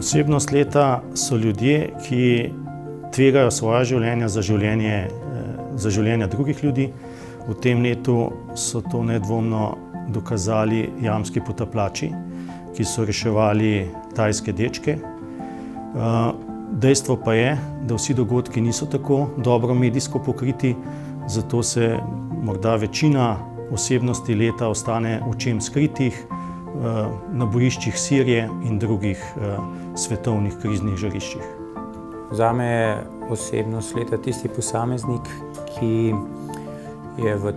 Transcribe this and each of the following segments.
Posebnost leta so ljudje, ki tvegajo svoja življenja za življenja drugih ljudi. V tem letu so to nedvomno dokazali jamski potapljači, ki so reševali tajske dečke. Dejstvo pa je, da vsi dogodki niso tako dobro medijsko pokriti, zato se morda večina osebnosti leta ostane očem skritih na bojiščih Sirije in drugih svetovnih kriznih žariščih. Zame je osebnost leta tisti posameznik, ki je v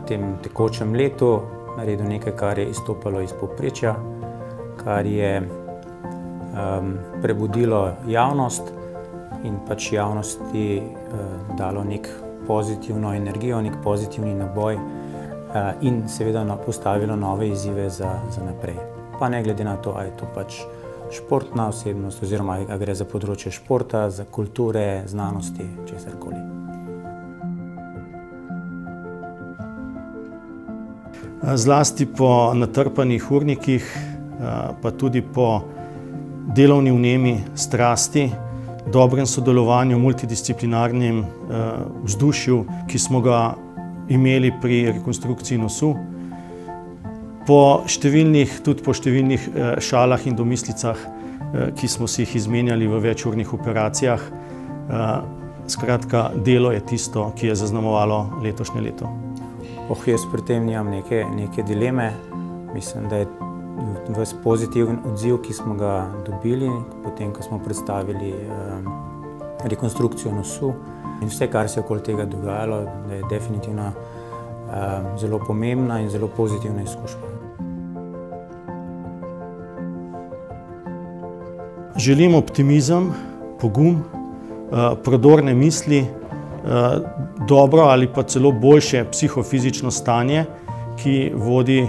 tem tekočem letu naredil nekaj, kar je izstopalo iz povprečja, kar je prebudilo javnost in pač javnosti dalo nek pozitivno energijo, nek pozitivni naboj in seveda postavilo nove izzive za naprej. Pa ne glede na to, ali je to pač športna osebnost oziroma ali gre za področje športa, za kulture, znanosti, česarkoli. Zlasti po natrpanih urnikih, pa tudi po delovni vnemi, strasti, dobrem sodelovanju, multidisciplinarnem vzdušju, ki smo ga imeli pri rekonstrukciji nosu, tudi po številnih šalah in domislicah, ki smo si jih izmenjali v večurnih operacijah. Skratka, delo je tisto, ki je zaznamovalo letošnje leto. Jaz pri tem nimam neke dileme. Mislim, da je ves pozitiven odziv, ki smo ga dobili, potem, ko smo predstavili rekonstrukcijo nosu in vse, kar se je okoli tega dogajalo, da je definitivno zelo pomembna in zelo pozitivna izkušnja. Želim optimizem, pogum, prodorne misli, dobro ali pa celo boljše psihofizično stanje, ki vodi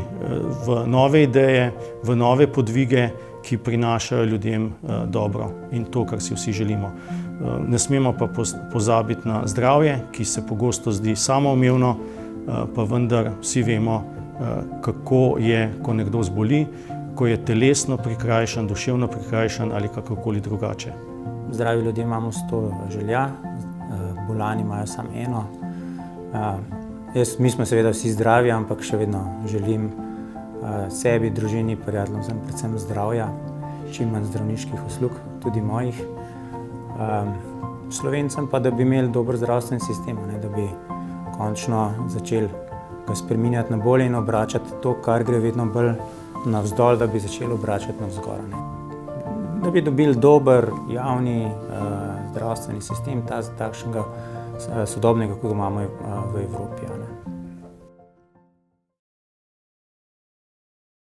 v nove ideje, v nove podvige, ki prinašajo ljudem dobro in to, kar si vsi želimo. Ne smemo pa pozabiti na zdravje, ki se pogosto zdi samoumevno, pa vendar vsi vemo, kako je, ko nekdo zboli, ko je telesno prikrajšan, duševno prikrajšan ali kakorkoli drugače. Zdravi ljudje imamo 100 želja, bolani imajo samo eno. Mi smo seveda vsi zdravi, ampak še vedno želim sebi, družini, prijateljem predvsem zdravja, čim manj zdravniških uslug, tudi mojih. Slovencem pa, da bi imeli dober zdravstveni sistem, da bi končno začeli ga spreminjati na bolje in obračati to, kar gre vedno bolj navzdol, da bi začeli obračati navzgor. Da bi dobili dober javni zdravstveni sistem, takšnega sodobnega, kot ga imamo v Evropi.